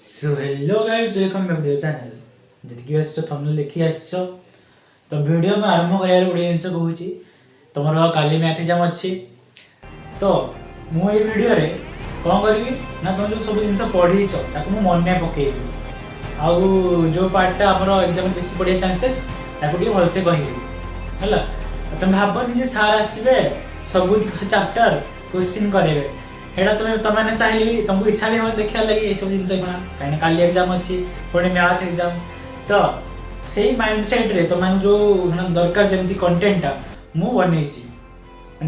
So hello guys welcome back to channel जदि आस thumbnail देखि आस तो वीडियो में आरंभ करार गोटे जिन कहूँ तुम काली मैथ एग्जाम अच्छी तो मुझे वीडियो रे कौन करी ना तुम जो सब जिन पढ़ीच मन पकेबी आउ जो पार्टा आम एग्जाम बेस पढ़ा चान्सेस भलसे कह तुम भावनी जे सार आसवे सब चैप्टर क्वेश्चन करेंगे हेटा तुम चाहिए भी तुमको इच्छा भी हम देखा लगे ये सब जिन कहीं काली एग्जाम अच्छी पुणी मैथ एग्जाम तो से माइंड सेट रे तुम जो दरकार जमी कंटेंटा मु बन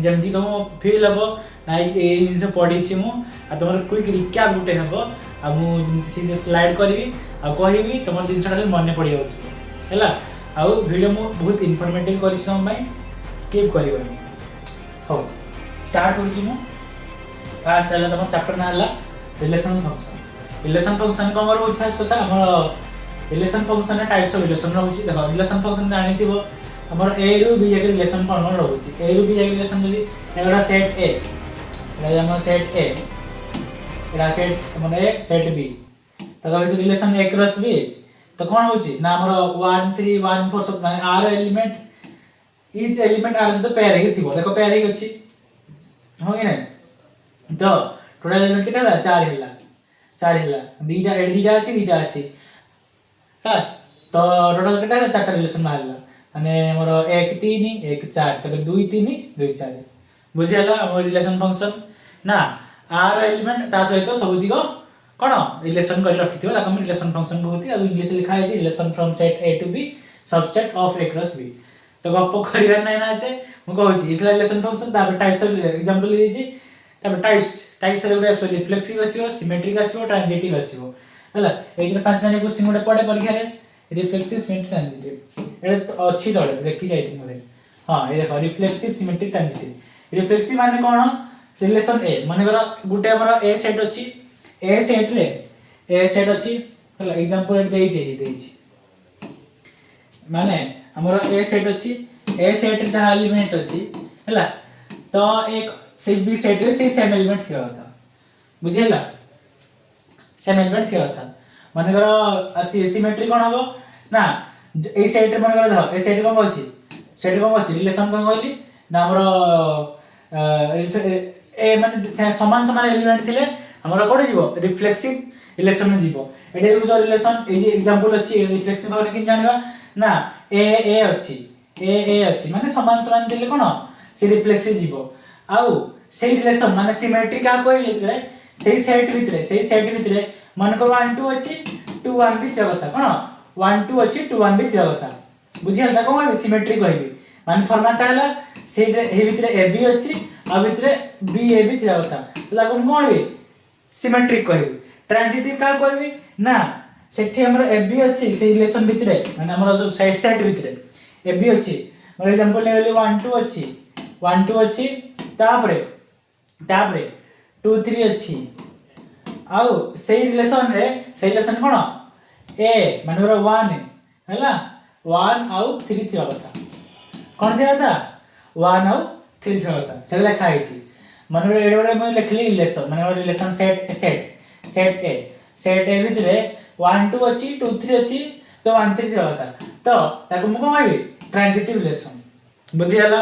जमी तुम फिल हम ना ये जिन पढ़ी मुझे तुम क्विक रिक्याप गोटे हम मुझे स्लाइड करी कहि तुम जिन मन पड़ जाए आउ वीडियो मु बहुत इनफॉर्मेटिव कर स्किप कर हाँ स्टार्ट करूँ फास्ट है तुम चैप्टर ना रिलेशन फंक्शन कौन रोज फास्ट कथा आम relation function types of relation रोचे देख रिलेशन फंक्शन जानी आम ए रु बी जाके रिलेशन कौन कौन रोचे ए रु बी जाके रिलेशन जब एगोटा set A set A set मैंने सेट बी तो रिलेशन ए क्रॉस बी तो कौन हो ना आम 1 3 1 4 सब माने R element each element R सहित पेयर ही थी देखो पेयर ही अच्छी हो कि नहीं तो टोटल एलिमेंट कितना है 4 है दीटा एड दीटा अच्छी हां तो टोटल कितना है 4टा रिलेशन बाहरला माने हमर 1 3 1 4 तक 2 3 2 4 बुझियाला हमर रिलेशन फंक्शन ना आर एलिमेंट ता सहित सब दिगो कोन रिलेशन कर रखिथिबो ताको हम रिलेशन फंक्शन कहउती आ इंग्लिश लिखा है relation from set A to B subset of A cross B तो गप्प करिया नै नाते म कहउची इथला रिलेशन फंक्शन ता टाइप्स ऑफ एग्जांपल देछि तब टाइप्स रे गुडे रिफ्लेक्सिव आसीबो सिमेट्रिक आसीबो ट्रांजिटिव आसीबो हला एके 5 माने क्वेश्चन गुडे पड़े परीक्षा रे रिफ्लेक्सिव सिमेट्रिक ट्रांजिटिव एडे अच्छी दड़े देखि जाई थी मोरे हां ए देखो रिफ्लेक्सिव सिमेट्रिक ट्रांजिटिव रिफ्लेक्सिव माने कोन रिलेशन ए माने करा गुटे हमर ए सेट अछि ए सेट अछि हला एग्जांपल एट देछि माने हमर ए सेट अछि ए सेट ता एलिमेंट अछि हला तो एक से बी सेट रे से सेम एलिमेंट थिया था बुझिला सेम एलिमेंट थिया था माने करो सिमेट्री कोन हबो ना ए सेट रे माने करो ए सेट कोन अछि रिलेशन कोन कहली ना हमर ए माने समान समान एलिमेंट थिले हमर कोड जीवो रिफ्लेक्सिव रिलेशन में जीवो एडे जो रिलेशन ए जे एग्जांपल अछि रिफ्लेक्सिव भाबने किन जानिबा ना ए अछि माने समान समान दिले कोन से रिफ्लेक्सिव जीवो आउ से रिलेशन माने सिमेट्री का कहले तले से सेट भितरे मन को 1 2 अछि 2 1 भी थिया कथा कोन 1 2 अछि 2 1 भी थिया कथा बुझियल ता कोन सिमेट्री कहबी माने फॉर्मेट हला से हे भितरे ए बी अछि आ भितरे बी ए भी थिया कथा तो ला कोन कहबी सिमेट्रिक कहबी ट्रांजिटिव का कहबी ना सेठी हमर ए बी अछि से रिलेशन भितरे माने हमर जो सेट भितरे ए बी अछि फॉर एग्जांपल लेली 1 2 अछि 1 2 अछि तापरे 2 3 अछि आउ से रिलेशन कोन ए माने 1 हैला 1 आउ 3 थिया कथा कोन थिया कथा 1 आउ 3 थिया कथा से लिखा आइछि माने एडोडे म लिखली रिलेशन माने रिलेशन सेट ए भितरे 1 2 अछि 2 3 अछि तो 1 3 थिया कथा तो ताको म कोन कहबी ट्रांजिटिव रिलेशन बुझियाला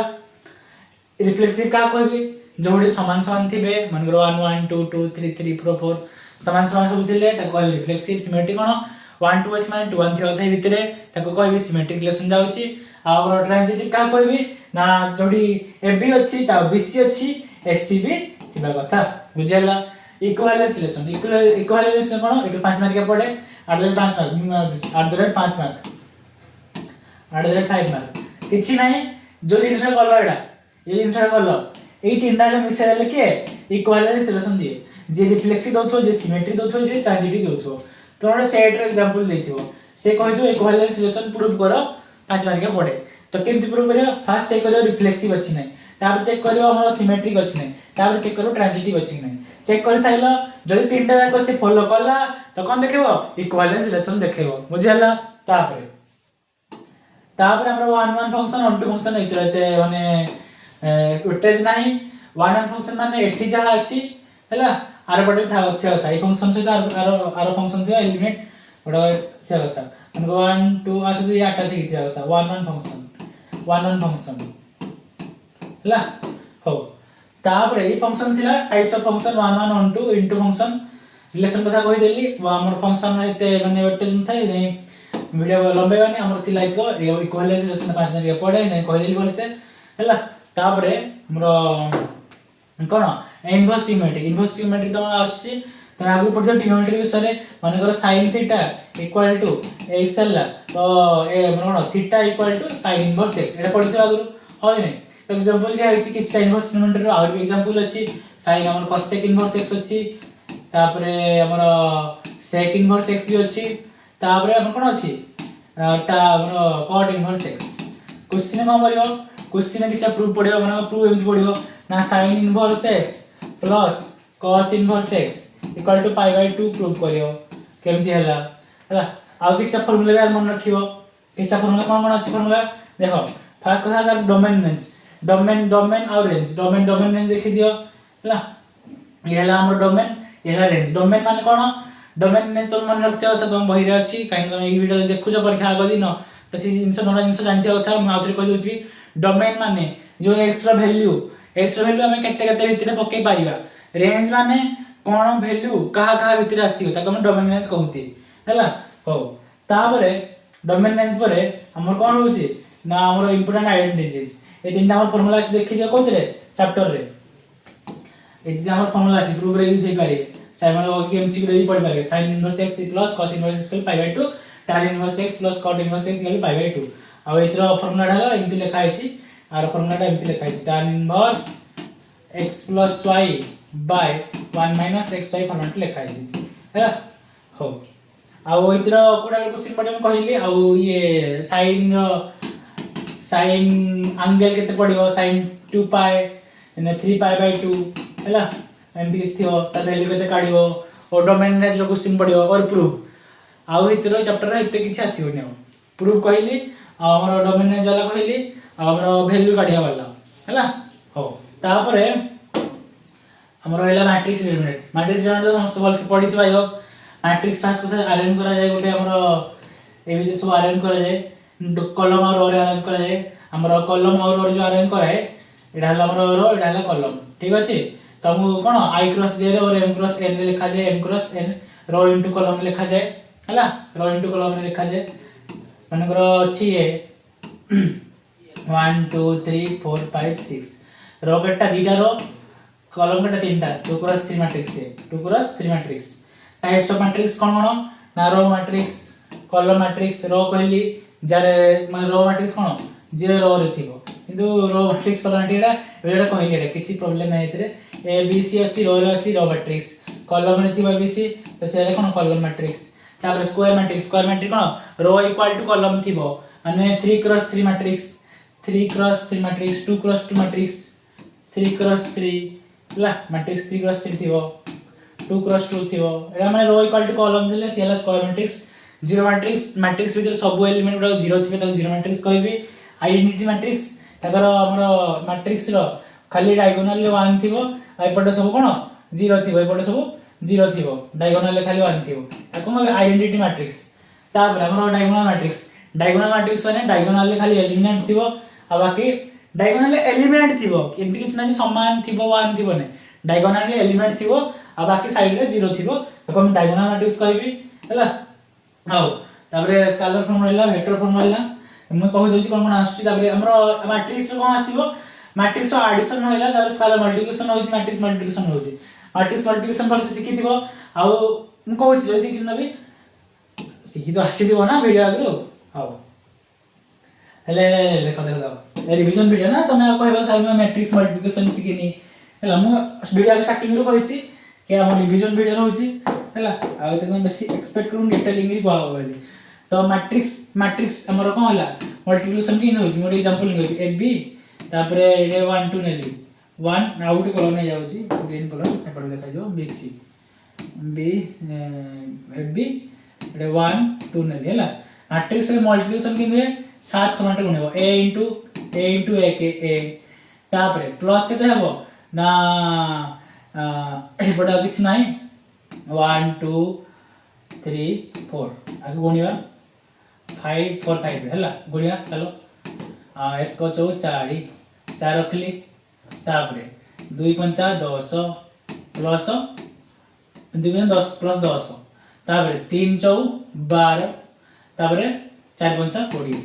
रिफ्लेक्सिव का कहबी जोड़ी समान समान थिबे मन 1 1 2 2 3 3 4 4 समान समान सब थिले ताको कहबी रिफ्लेक्सिव सिमेट्रिक कोन 1 2 अछि माने 2 1 थिया थाई भितरे ताको कहबी सिमेट्रिक रिलेशन जाउची आ ट्रांजिटिव का कहबी ना जोड़ी एबी अछि ता बीसी अछि एससी भी थिबा कथा बुझियाला इक्विवेलेंस रिलेशन कोन एटो 5 मार्क के पड़े 8 5 मार्क 5 मार्क किछि नाही जो जिनिस गलो एडा ये जिनिस गलो ए तीनटा जो मिसे देले के इक्विवेलेंस रिलेशन दिए जे रिफ्लेक्सिव दोथो जे सिमेट्रिक दोथो जे ट्रांजिटिव दोथो तो हमरे सेट रे एग्जांपल देथिबो से कहितो इक्विवेलेंस रिलेशन प्रूव करो 5 मार्क के पड़े तो केमति प्रूव करियो फर्स्ट चेक करियो रिफ्लेक्सिव अछि नै तापर चेक करियो हमर सिमेट्रिक अछि नै तापर चेक करियो ट्रांजिटिव अछि नै चेक कर साइलो जदि तीनटा जाको से फॉलो करला तो कोन देखेबो इक्विवेलेंस रिलेशन देखेबो बुझियाला तापर हमर 1 1 फंक्शन 1 2 फंक्शन इतरते माने उटेज नाही 1 1 फंक्शन माने एठी जहा अछि हैला आर पटे था ए फंक्शन सहित आर फंक्शन थियो एलिमेंट गोटा थिया कथा हमको 1 2 आसु ये अटैच की थिया कथा 1 1 फंक्शन हला हो तापर ए फंक्शन थिला types of function 1 1 1 2 into function relation कथा कहि देली हमर फंक्शन एते माने वेटेज न थाई नै वीडियो लंबे माने हमर थिला इक्वलाइज रिलेशन 5 जन के पढे नै कहि देली बोलसे हला तापर हमर कोन इनवर्स सिमेट्री तो आसी तो आगु पढ़ते ट्रिग्नोमेट्री विषय माने कर sin theta equal to x हला तो ए कोन theta equal to sin inverse x एटा पढ़ते आगु होय नै एग्जांपल जे आइछि कि sin इनवर्स ट्रिग्नोमेट्री रो आउर एग्जांपल अछि sin हमर cosec इनवर्स x अछि तापरे हमर sec इनवर्स x भी अछि तापरे हमर कोन अछि ता हमर cot इनवर्स x क्वेश्चन को परियो क्वेश्चन किसा प्रूफ पड़ियो माने प्रूफ एमति पड़ियो ना sin inverse x plus cos inverse x equal to pi by 2 proof करियो केमति हला हला आ किसा फार्मूला यार मन रखियो किसा फार्मूला कोन अछि फार्मूला देखो फर्स्ट कथा द डोमेन और रेंज देखि दियो हला ये हला हमर डोमेन ये हला रेंज डोमेन माने कोन डोमेन ने तो मन रखते हो तो तुम बहिरे अछि काहे तुम ई वीडियो देखु छ परीक्षा आगो दिन तो सी जिंस नोरा जिंस जानथियो कथा म आउथरे कहि दोछि डोमेन माने जो x रो वैल्यू हमें केते भितरे पक्के पारिबा रेंज माने कोन वैल्यू कहा भितरे आसी ताको हम डोमेन रेंज कहउती हैला हो तापरे डोमेन रेंज परे हमर कोन होउची ना हमर इंपोर्टेंट आइडेंटिटीज ए तीनटा हमर फार्मूला अछि देखि दियो कोतरे चैप्टर रे ए तीनटा हमर फार्मूला अछि प्रूफ रे यूज हे पारे साइमन ओ के एमसीक्यू रे पढ़ पारे sin inverse x plus cos inverse x pi by 2 tan inverse x plus cot inverse x pi by 2 आ एतरो फार्मूला ढाला एमति लिखा आछि आर फार्मूला एमति लिखा आछि tan inverse x plus y by 1 minus xy format लिखा है हैला हो आ इतर कोडा क्वेश्चन पडे हम कहिली आ ये sin एंगल केते पडियो sin 2 पाई ने 3 पाई बाय 2 हैला एमबी किथियो त वैल्यू केते काढियो और डोमेन रेंज लो क्वेश्चन पडियो और प्रूफ आ इतर चैप्टर रे एते किछ आसीबो ने प्रूफ कहिली आ हमर डोमेन रेंज वाला कहिली आ हमर वैल्यू काढिया वाला हैला हो तापरे हमर हैला मैट्रिक्स एलिमेंट तो समस्त बोल से पढित भाइयो मैट्रिक्स फास्ट कथा अरेंज करा जाय गोटे हमर एबी सब अरेंज करा जाय कॉलम और रो अरेंज करा जाय हमर कॉलम और रो जो अरेंज करा है एडा हला हमर रो एडा हला कॉलम ठीक अछि तमु कोन i क्रॉस j रे और m क्रॉस n रे लिखा जाय m क्रॉस n रो इनटू कॉलम रे लिखा जाय हला रो इनटू कॉलम रे लिखा जाय मन करो अछि ए 1 2 3 4 5 6 रो कटा दीटा रो कॉलम कटा तीनटा 2 क्रॉस 3 मैट्रिक्स है 2 cross 3 matrix types of matrix कोन ना row matrix column matrix row कहली जारे माने रो मैट्रिक्स कोन जे रो रे थिबो किंतु रो मैट्रिक्स कॉलम एटा एटा कहली एटा किछि प्रॉब्लम नै एतरे ए बी सी अछि रो रे अछि रो मैट्रिक्स कॉलम रे थिबा बी सी तो से कोन कॉलम मैट्रिक्स तापर स्क्वायर मैट्रिक्स कोन रो इक्वल टू कॉलम थिबो माने 3 cross 3 matrix 3 cross 3 matrix 2 cross 2 matrix 3 cross 3 ला मैट्रिक्स 3 क्रॉस 3 थिबो 2 क्रॉस 2 थिबो एरा माने रो इक्वल टू कॉलम दिले सेला स्क्वायर मैट्रिक्स जीरो मैट्रिक्स भीतर सब एलिमेंट गुडा जीरो थिबे त जीरो मैट्रिक्स कहबी आइडेंटिटी मैट्रिक्स तकर हमर मैट्रिक्स रो खाली डायगोनल 1 थिबो आ एपटे सब कोन जीरो थिबो एपटे सब जीरो थिबो डायगोनल ले खाली 1 थिबो ताको हम आइडेंटिटी मैट्रिक्स तापर हमर डायगोनल मैट्रिक्स माने डायगोनल ले खाली एलिमेंट थिबो आ बाकी डायगोनल एलिमेंट थिबो किंतु किछ नाही समान थिबो 1 थिबो ने डायगोनल एलिमेंट थिबो आ बाकी साइड रे जीरो थिबो ताको हम डायगोनल मैट्रिक्स कहबी हला हाउ तापर स्केलर फॉर्म रहला वेक्टर फॉर्म रहला हम कहि दोछि कोन आसी तापर हमर मैट्रिक्स कोन आसीबो मैट्रिक्स एडिशन होइला तापर स्केलर मल्टिप्लिकेशन होइछि मैट्रिक्स मल्टिप्लिकेशन पर सिखिथिबो आ हम कहछि जे सिखि नबी सिखि तो आसी दिबो ना वीडियो आगरो हाउ हेले देखो ए रिवीजन वीडियो ना तमे कहबा साइड में मैट्रिक्स मल्टिप्लिकेशन सिखिनी हला हम वीडियो के स्टार्टिंग रो कहिछि के हम रिवीजन वीडियो रहउछि हला आ त बेसी एक्सपेक्ट करू डिटेलिंग री कहबा बोली तो मैट्रिक्स हमर कोन होला मल्टिप्लिकेशन की होइछि मोर एग्जांपल होइछि ab तापरे ए 1 2 नेली 1 आउट कॉलम नै जाउछि ग्रीन कलर एपर देखा जो bc b ab ए 1 2 नेली हला मैट्रिक्स रे मल्टिप्लिकेशन की हुए 7 फॉर्मेट गुणिबो a into a के a तापरे प्लस केते हबो ना एपटे किसी ना 1 2 3 4 आगे गुणिया 5 4 5 है गुणिया चलो एक चौ 4 4 रखिली तापरे 2 5 10 प्लस 2 10 प्लस 10 तापरे 3 चौ 12 तापरे 4 5 20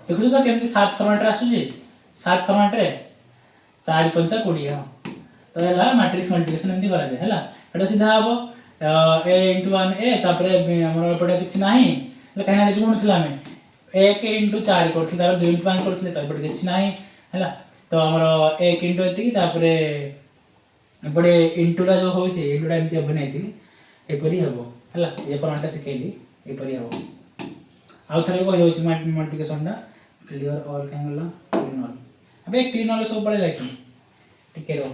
देखु तो केमती 7 फॉर्मेट रे आसुची 7 फॉर्मेट रे 4 5 20 हां तो हैला मैट्रिक्स मल्टिप्लिकेशन एमती करा जाय हैला एटा सीधा हबो a * 1 a तापरे हमर एपटे किछि नाही ले कहना जे गुणुथिला हमें 1 * 4 करथिला तापर 2 * 5 करथिले तो एपटे किछि नाही हैला तो हमर 1 * एति तापरे एपटे इंटू ला जो होसी इंटू टा एमती अब नैति एपरी हबो हैला ए फॉर्मेट सिखेली एपरी हबो आउ थरे को होसी मल्टिप्लिकेशन टा clear all Kangla clean all अबे क्लीन ऑल सब पड़े लाइक ठीक है रो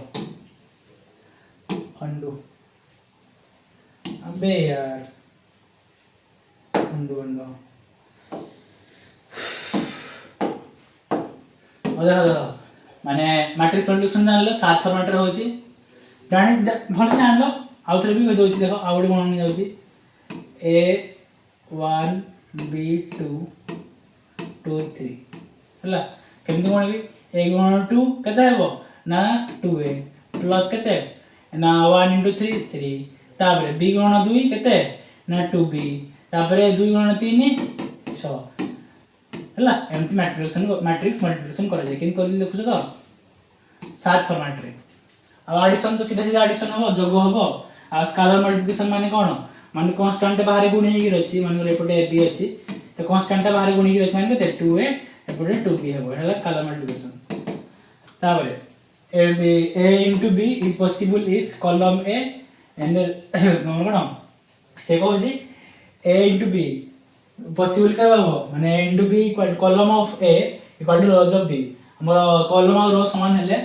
अंडू अबे यार अंडू अंडू देखो माने मैट्रिक्स मल्टिप्लिकेशन जानलो 7 फॉर्मेट रे होची जानि भल से जानलो आउ थरे भी कह दोची देखो आउडी कोन नि जाउची a1 b2 2 3 हला केमति कोन भी a गुणन 2 केते हेबो ना 2a प्लस केते ना 1 * 3 3 तापरे b गुणन 2 केते ना 2b तापरे 2 गुणन 3 6 हला एमति मैट्रिक्स मल्टिप्लिकेशन करा जाय केन कर देखु तो 7 फॉर्मेट रे आ एडिशन तो सीधा सीधा एडिशन हो जोग हो आ स्केलर मल्टिप्लिकेशन माने कोन माने कांस्टेंट बाहर गुणी ही रछि माने एपटे b अछि तो कांस्टेंट बाहर गुणी ही रछि माने केते 2a एपटे 2b हेबो हैला स्केलर मल्टिप्लिकेशन ताबरे a into b is possible if column a and कोन से को जी a into b पॉसिबल का हो माने a into b equal column of a equal to rows of b हमर कॉलम और रो समान हेले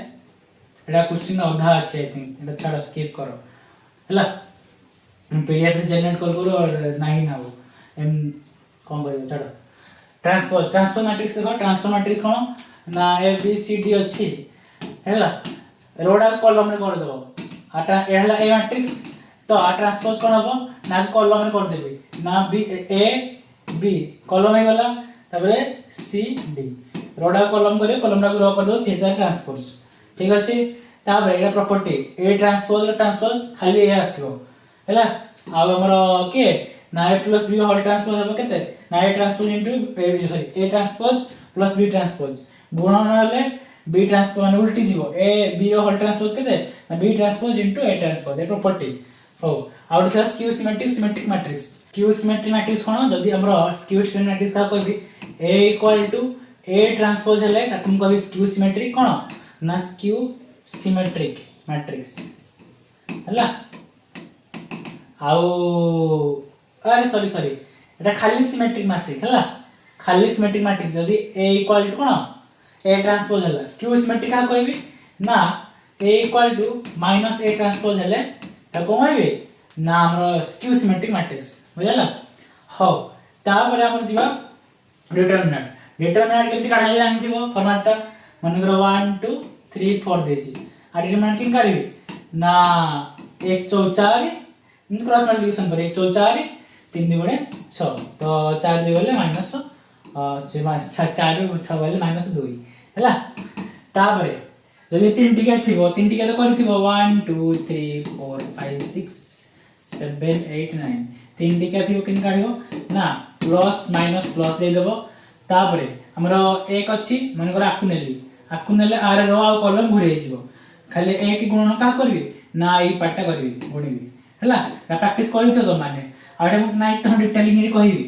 एटा क्वेश्चन अधा अछि आई थिंक एटा छाड़ स्किप करो हैला पीडीएफ रे जनरेट कर करो और नाही ना हो एम कोन कहबो छाड़ ट्रांसपोज मैट्रिक्स देखो ट्रांसफर मैट्रिक्स कोन ना a b c d अछि हैला रोडा कॉलम रे कर देबो आटा एहला ए मैट्रिक्स तो आ ट्रांसपोज कोन हबो ना कॉलम रे कर देबी ना b a b कॉलम हे गला तबरे c d रोडा कॉलम करे कॉलम रा रो कर दो सीधा ट्रांसपोज ठीक अछि ताबरे एटा प्रॉपर्टी a ट्रांसपोज खाली ए आसीबो हैला आ हमर के ना a + b होल ट्रांसपोज हबो केते ना a transpose into a transpose + b transpose गुणन हले b ट्रांसपोज माने उल्टी जीवो a b होल ट्रांसपोज केते ना b transpose into a transpose ए प्रॉपर्टी हो आउट class skew symmetric matrix skew symmetric matrix कोन जदी हमरो स्क्यू सिमेट्रिक मैट्रिक्स का कहबी a = a ट्रांसपोज हले तुम कहबी स्क्यू सिमेट्रिक कोन ना स्क्यू सिमेट्रिक मैट्रिक्स हला आउ अरे सॉरी एटा खाली सिमेट्रिक मैट्रिक्स हला खाली सिमेट्रिक मैट्रिक्स जदी a = कोन a ट्रांसपोज हला स्क्यू सिमेट्रिक का कहबी ना a = -a ट्रांसपोज हले त कोन कहबी ना हमर स्क्यू सिमेट्रिक मैट्रिक्स बुझला हो तापर हमर जीवा डिटरमिनेंट केमति काढा जाय आनिथिबो फॉर्मेटटा मन करो 1 2 3 4 देछि आ डिटरमिनेंट किन काढबी ना 1 4 4 इन क्रॉस मल्टिप्लिकेशन पर 1 4 4 3 2 6 तो 4 2 गले माइनस से 4 6 गले -2 हैला तापरे जदि 3 टिका थिबो 3 टिका तो करथिबो 1 2 3 4 5 6 7 8 9 3 टिका थिबो किन काढिबो ना प्लस माइनस प्लस दे देबो तापरे हमरो 1 अछि मन कर आकु नेले आर रो आ कॉलम घुरे जिवो खाली 1 गुणन का करबी ना ई पाटा करबी गुणीबी हैला प्रैक्टिस करि तो माने आडे मु नाइ त डिटेलिंग रे कहिबी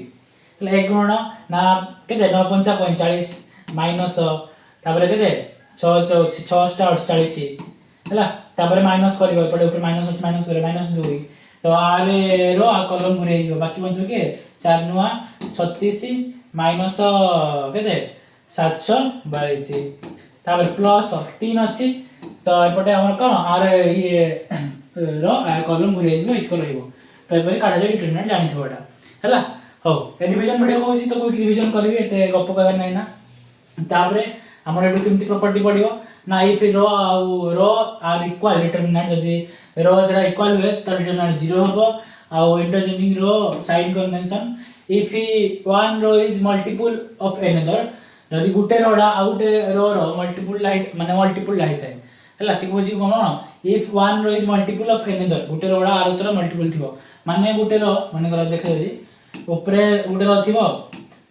हैला 1 गुणन ना केते 9 5 45 माइनस तापरे केते 6 6 48 हैला तापरे माइनस करबो पडे ऊपर माइनस अछि माइनस करे -2 तो आरे रो आ कॉलम घुरे जिवो बाकी बचबो के 4 नुआ 36 माइनस केते 742 तापर प्लस 3 अछि तो एपटे हमर कोन आर ये रो आ कॉलम घुरे जिवो इको रहइबो तो एपरे काढा जे डिटरमिनेंट जानि थोडा हैला हो रिवीजन वीडियो कहूची तो कोई रिवीजन करबी एते गप कहबा नै ना तापरे हमर एडु केमति प्रॉपर्टी पडिबो ना if row row are equal determinant जदी रो जरा इक्वल हुए त डिटरमिनेंट 0 हबो आ interchanging row sign convention if one row is multiple of another जदी गुटे रोडा आउट रो मल्टीपल लाइट माने मल्टीपल लाइट है हला से कोजी कोन if one row is multiple of another गुटे रोडा आरो तोरा मल्टीपल थिबो माने गुटे रो माने कर देखै दी ऊपरे गुटे रो थिबो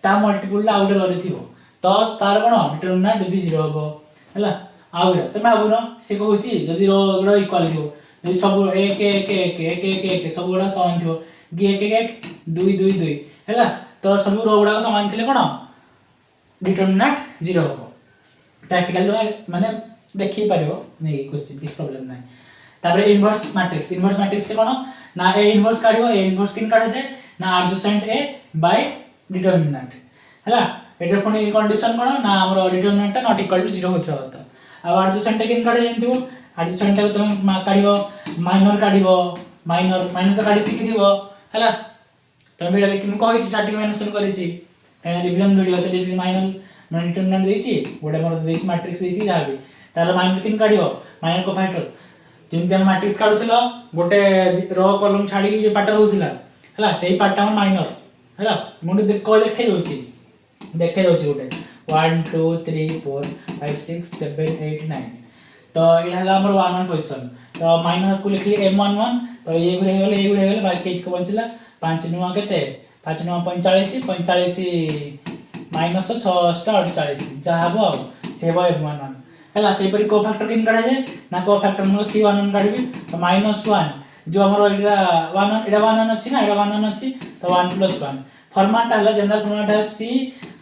ता मल्टीपल ला आउट रो रे थिबो तो तार कोन डिटरमिनेंट भी 0 हबो हला आउरा तमे भाबुनो से कहूची जदी रो गुडा इक्वल थिबो जदी सब 1 1 1 1 1 1 सब गुडा समान थिबो 1 1 1 2 2 2 हला तो सब रो गुडा समान थिले कोन डिटरमिनेंट 0 हबो प्रैक्टिकल तो माने देखि पारिबो नै क्वेश्चन किस प्रॉब्लम नै तापर इनवर्स मैट्रिक्स से कोन ना ए इनवर्स काढिबो ए इनवर्स किन काढे जाय ना एडजेसेंट ए बाय डिटरमिनेंट हला एटर पुनी कंडीशन कोन ना हमर डिटरमिनेंट नॉट इक्वल टू 0 होथरा होता अब एडजेसेंट किन काढे जानथिबो एडजेसेंट को तुम काढिबो माइनर काढिबो माइनर तो काढि सिखिथिबो हला तमे बेला कि म कहि स्टार्टिंग मेंशन करिछि काहे रिवीजन वीडियो ते माइनर माने डिटरमिनेंट देछि गोटे मोर देछि मैट्रिक्स देछि जाबी ताले माइनर किन काढिबो माइनर को फैक्टर जेमते हम मैट्रिक्स काढुथिलो गोटे रो कॉलम छाडी जे पार्ट रहउथिला हला सेही पार्ट हम माइनर हला मुंडी देख को लिखे होछि देखे होछि गोटे 1 2 3 4 5 6 7 8 9 तो ये हला हमर 1 पोजीशन तो माइनर को लिखली m11 तो ये गुरे गेले बाकी को बंचला 5 9 केते 5 9 45 45 माइनस 6 48 जा हबो से हो m11 हला से परि को फैक्टर किन काढे जे ना को फैक्टर म c11 काढबी तो -1 जो हमर एटा 1 अछि ना एटा 1 अछि तो 1 + 1 फॉर्मेट हला जनरल फॉर्मेट है c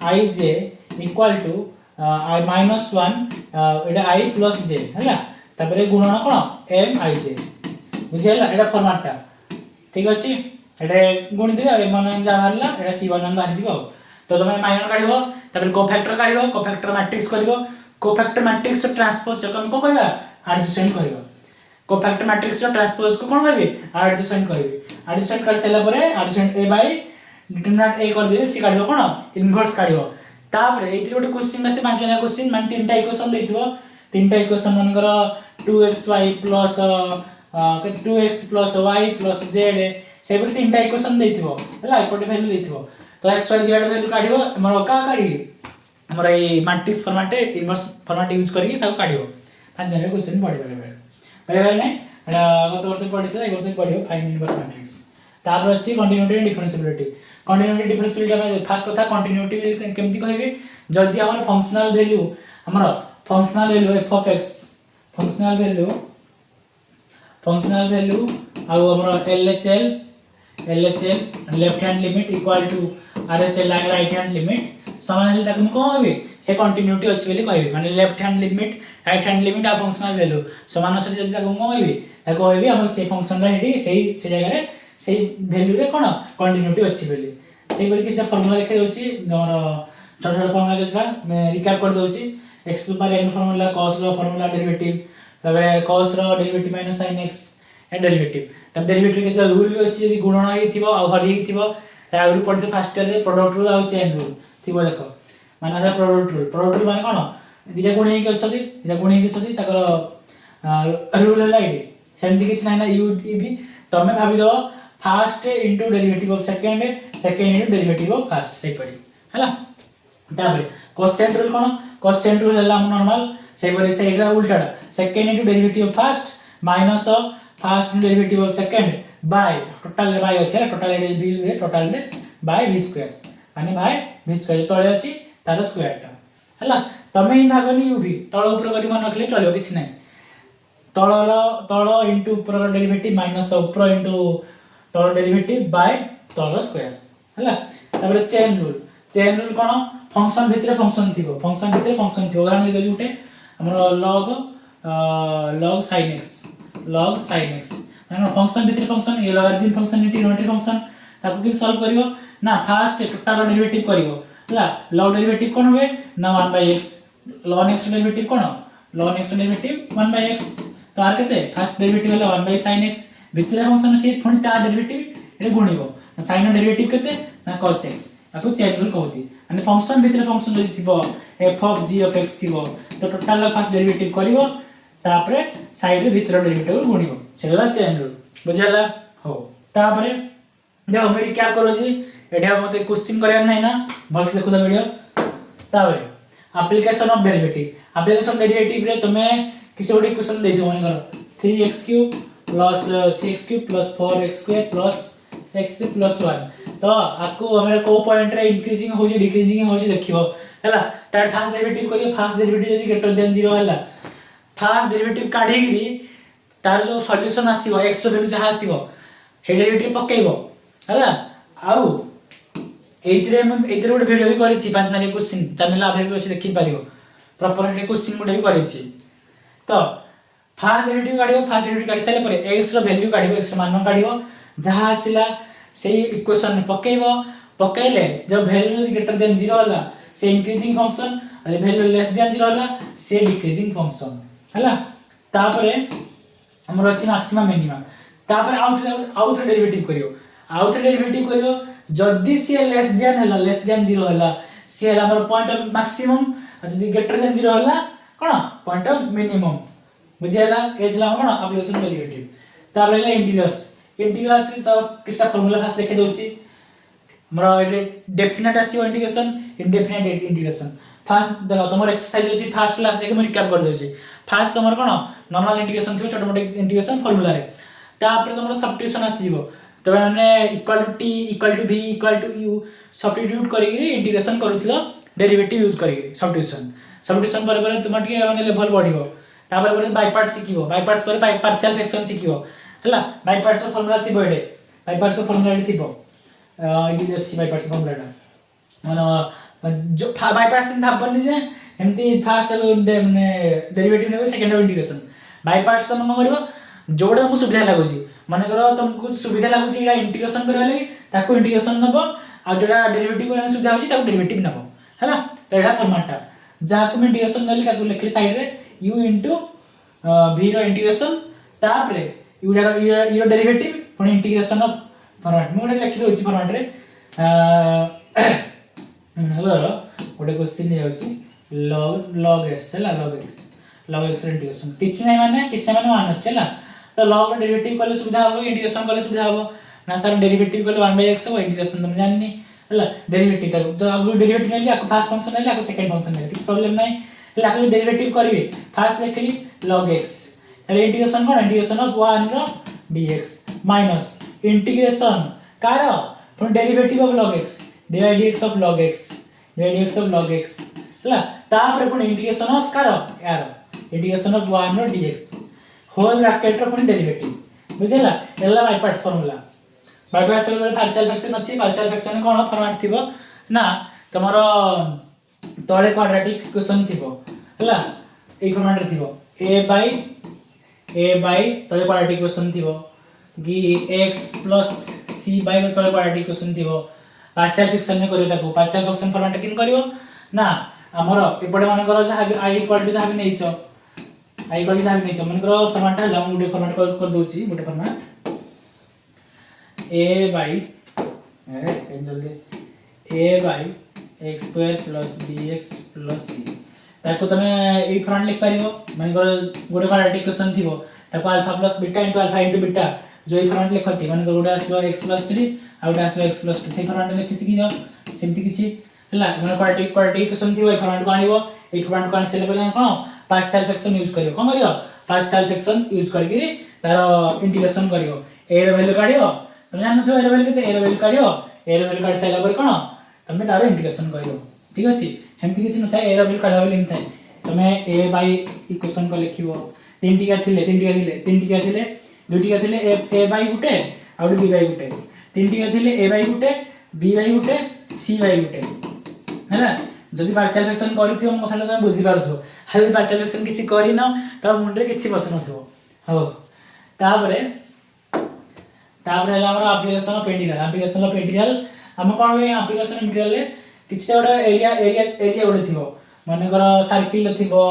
i j equal to i -1 Etah i + j हला तबरे गुणन कोन m i j बुझियला Etah format ता ठीक अछि एटा गुण दिबा m1 जा हला एटा c11 बाहर जिवो तो तमे माइनर काढिबो तबरे को फैक्टर मैट्रिक्स करबो को फैक्टर मैट्रिक्स ट्रांसपोज जको हम को कहबा एडजेसेंट करबो को फैक्टर मैट्रिक्स ट्रांसपोज को कोन कहबे एडजेसेंट करबे एडजेसेंट कर सेला परे adjacent a by determinant a कर देबे सी काढबो कोन इनवर्स काढबो तापरे एथि गोटे क्वेश्चन में से 5 वाला क्वेश्चन मान तीनटा इक्वेशन देथिबो तीनटा इक्वेशन मनकर 2xy plus 2x + y + z से पर तीनटा इक्वेशन देथिबो हला इक्वल वैल्यू देथिबो तो x y z वैल्यू काढिबो हमर का काढी हमर ए matrix format inverse format use करके ताको काढिबो 5 वाला क्वेश्चन पढि बेले नै एटा गत वर्ष पढितो ए वर्ष पढिबो फाइन इनवर्स मैट्रिक्स तापर अछि कंटीन्यूटी एंड डिफरेंशियबिलिटी में फर्स्ट कथा कंटीन्यूटी केमति कहबे जदी हमर functional value f of x functional value आ हमर LHL left hand limit equal to RHL right hand limit समान हेले ताकू कहबे से कंटीन्यूटी अछि बेले कहबे माने left hand limit right hand limit आ फंक्शनल वैल्यू समान अछि जदी ताकू कहबे ताको कहबे हमर से फंक्शन रे हेडी से जगह रे से वैल्यू रे कोन कंटीन्यूटी अछि बेले से बेले कि से फार्मूला देखे दोछि हमर छोटा फार्मूला देता मैं रिकैप कर दोछि x to power n formula cos रो फार्मूला डेरिवेटिव तबे cos रो डेरिवेटिव माइनस sin x ए डेरिवेटिव तब डेरिवेटिव के रूल भी अछि यदि गुणन ही थिबो आ हरि ही थिबो आउर पड़ते फर्स्ट ईयर रे प्रोडक्ट रूल आ चेन रूल थिबो देखो माने प्रोडक्ट रूल माने कोन दिया गुण ही छथि ताकर रूल है लाइट सेमति किछ नै ना u v तमे भाबी दो first into derivative of second into derivative of first से पड़ी हला तापर कोसेंट रूल कोन कोसेंट रूल हला नॉर्मल से परी से एटा उल्टाडा second into derivative of first minus first derivative of second by total by अछि टोटल ए v रे टोटल रे बाय v स्क्वायर माने बाय v स्क्वायर तळे अछि तार स्क्वायर टा हला तमे हि भाबनी u v तळ ऊपर करी मन रखले चलियो किछ नै तळ इनटू ऊपर डेरिवेटिव माइनस ऊपर इनटू तळ डेरिवेटिव बाय तळ स्क्वायर हला तापर चेन रूल कोन फंक्शन भितरे फंक्शन थिबो उदाहरण दे जुटे हमर log sin x माने फंक्शन भितरे फंक्शन ये लॉगरिथम फंक्शन इंटीग्रेटिव फंक्शन ताको कि सॉल्व करिवो ना फर्स्ट टोटल डेरिवेटिव करिवो हला log डेरिवेटिव कोन होवे ना 1/x ln x डेरिवेटिव कोन ln x डेरिवेटिव 1/x तो आर केते फर्स्ट डेरिवेटिव हला 1/sin x भितरे फंक्शन अछि फुनी ता डेरिवेटिव एटा गुणिबो sin डेरिवेटिव केते ना cos x आपको चेन रूल कहती माने फंक्शन भितर फंक्शन जदि थिबो f of g of x थिबो तो टोटल फर्स्ट डेरिवेटिव करिवो तापरे साइड रे भितर डेरिवेटिव गुणिवो सेला चेन रूल बुझाला हो तापरे देखो मेरी क्या करो जी एठा मते क्वेश्चन करया नै ना बस देखो द वीडियो तापरे एप्लीकेशन ऑफ डेरिवेटिव रे तमे किसी गोटे क्वेश्चन दे दियो माने करो 3x³ plus 3x³ plus 4x² plus x plus 1 तो आपको हमारे को पॉइंट रे इंक्रीजिंग हो जे डिक्रीजिंग हो जे देखिबो हैला तार फर्स्ट डेरिवेटिव करियो फर्स्ट डेरिवेटिव यदि ग्रेटर देन 0 हैला फर्स्ट डेरिवेटिव काढी गिरी तार जो सॉल्यूशन आसीबो x रो वैल्यू जहा आसीबो हे डेरिवेटिव पकेइबो हैला आउ एइतरे गोटे वीडियो भी करिछि 5 मार्क क्वेश्चन चैनल अवेलेबल अछि देखि पारियो प्रॉपर हे क्वेश्चन गुटे भी करिछि तो फर्स्ट डेरिवेटिव काढियो फर्स्ट डेरिवेटिव काढि साले परे x रो वैल्यू काढियो x रो मान काढियो जहा आसिला से इक्वेशन में पकेइबो पकेइले जब वैल्यू ग्रेटर देन 0 होला से इंक्रीजिंग फंक्शन और वैल्यू लेस देन 0 होला से डिक्रीजिंग फंक्शन हैला तापरे हमर अछि मैक्सिमम मिनिमम तापरे आउट डेरिवेटिव करियो जदी से लेस देन 0 होला से होला हमर पॉइंट ऑफ मैक्सिमम और जदी ग्रेटर देन 0 होला कोन पॉइंट ऑफ मिनिमम बुझेला एजला कोन एप्लीकेशन डेरिवेटिव तापरे ले इंटीग्रल्स तो किसका फार्मूला खास देखे दोची हमरा एटे डेफिनेट आसीओ इंटीग्रेशन इंडेफिनेट इंटीग्रेशन फर्स्ट देखो तुमर एक्सरसाइज अछि फर्स्ट क्लास देखे मैं रिकैप कर दोची फर्स्ट तुमर कोन नॉर्मल इंटीग्रेशन थियो छोटो मोटो इंटीग्रेशन फार्मूला रे तापर तुमर सब्स्टिट्यूशन आसीबो तो माने equal to t equal to v equal to u substitute करिगिरी इंटीग्रेशन करूथलो डेरिवेटिव यूज करिगिरी सब्स्टिट्यूशन पर तुम टिके माने लेवल बढ़िबो तापर पर बाय पार्ट सिकिबो बाय पार्ट्स पर पार्शियल फ्रैक्शन सिकिबो हला बाय पार्ट्स ऑफ फार्मूला थिबो एडे बाय पार्ट्स ऑफ फार्मूला एडे थिबो इजी अछि बाय पार्ट्स फार्मूला माने जो बाय पार्ट्स इन भाबनी जे एमती फर्स्ट माने डेरिवेटिव नेबो सेकंड इंटीग्रेशन बाय पार्ट्स तुम करिवो जोडा हमु सुविधा लागुची माने करो तुमको सुविधा लागुची एडा इंटीग्रेशन करबा लागि ताको इंटीग्रेशन नबो आ जोडा डेरिवेटिव करने सुविधा होची ताको डेरिवेटिव नबो हला तो एडा फॉर्मेटटा जाको इंटीग्रेशन नली ताको लिखली साइड रे u v रो इंटीग्रेशन तापरे u डेरिवेटिव पुनी इंटीग्रेशन ऑफ फॉर्मेट मु लिखि दोछि फॉर्मेट रे हेलो गोटे क्वेश्चन हे होछि log s हैला log x इंटीग्रेशन किछ नै माने मान अछि हैला तो log डेरिवेटिव करले सुविधा हो इंटीग्रेशन करले सुविधा हो ना सर डेरिवेटिव करले 1/x हो इंटीग्रेशन तुम जाननी हैला डेरिवेटिव तक जो अब डेरिवेटिव नेली आको फर्स्ट फंक्शन नेली आको सेकंड फंक्शन नेली किछ प्रॉब्लम नै हैला आको डेरिवेटिव करबे फर्स्ट लिखली log x हैला इंटीग्रेशन कोन इंटीग्रेशन ऑफ 1 रो dx माइनस इंटीग्रेशन कार from derivative of log x dx of log x हैला तापर पुनी इंटीग्रेशन ऑफ कार यार इंटीग्रेशन ऑफ 1 रो dx होल ब्रैकेट रो पुनी डेरिवेटिव बुझिला एला by parts formula partial fraction अछि पार्शियल फ्रैक्शन कोन फॉर्मेट थिबो ना तमरो तळे क्वाड्रेटिक इक्वेशन थिबो हैला ए फॉर्मेट रे थिबो a बाय तळे क्वाड्रेटिक इक्वेशन थिबो कि x + c बाय तळे क्वाड्रेटिक इक्वेशन थिबो पार्शियल फ्रैक्शन में करियो ताको पार्शियल फ्रैक्शन फॉर्मेट किन करियो ना हमरो एपडे माने करो जहा i इक्वल टू जहा भी नैचो आई कॉल जहा भी नैचो माने करो फॉर्मेट हला हम गुटे फॉर्मेट कर दोची गुटे फॉर्मेट a बाय जल्दी a bye x² + dx + c ताको तमे ए फॉर्मेट लिख पारिबो माने करो गुटे क्वाड्रेटिक इक्वेशन थिबो ताको अल्फा + बीटा * अल्फा * बीटा जो ए फॉर्मेट लिखती माने गुटे आसबो x + 3 आ गुटे आसबो x + 2 से फॉर्मेट लिखि सिकि जाओ सेमति किछि हला माने क्वाड्रेटिक इक्वेशन थिबो ए फॉर्मेट को आनिबो ए फॉर्मेट को आनि सेले पले कोन पार्शियल फ्रैक्शन यूज करियो कोन करियो पार्शियल फ्रैक्शन यूज करके तार इंटीग्रेशन करियो a रो वैल्यू काढियो तमे जान तो a रो वैल्यू केते a रो वैल्यू काढियो a रो वैल्यू काढ साइला पर कोन तमे तार इंटीग्रेशन करियो ठीक अछि हेमति किछि नथा a रो वैल्यू काढा वैल्यू नथा तमे a बाय इक्वेशन को लिखिबो तीन टिका थिले दुई टिका थिले a bye Gute uh b bye गुटे तीन टिका थिले a bye Gute b bye Gute c bye गुटे हैला जदि पार्शियल फ्रैक्शन करिथियो म कथाला तमे बुझि पारथो हाली पार्शियल फ्रैक्शन किछि करि न त मुंडरे किछि बस नथो हो तापरे हला हमरा एप्लीकेशन ऑफ इंटीग्रल हम कोन वे एप्लीकेशन ऑफ इंटीग्रल ले किछि ओडा एरिया ओडे थिबो माने कर सर्किल थिबो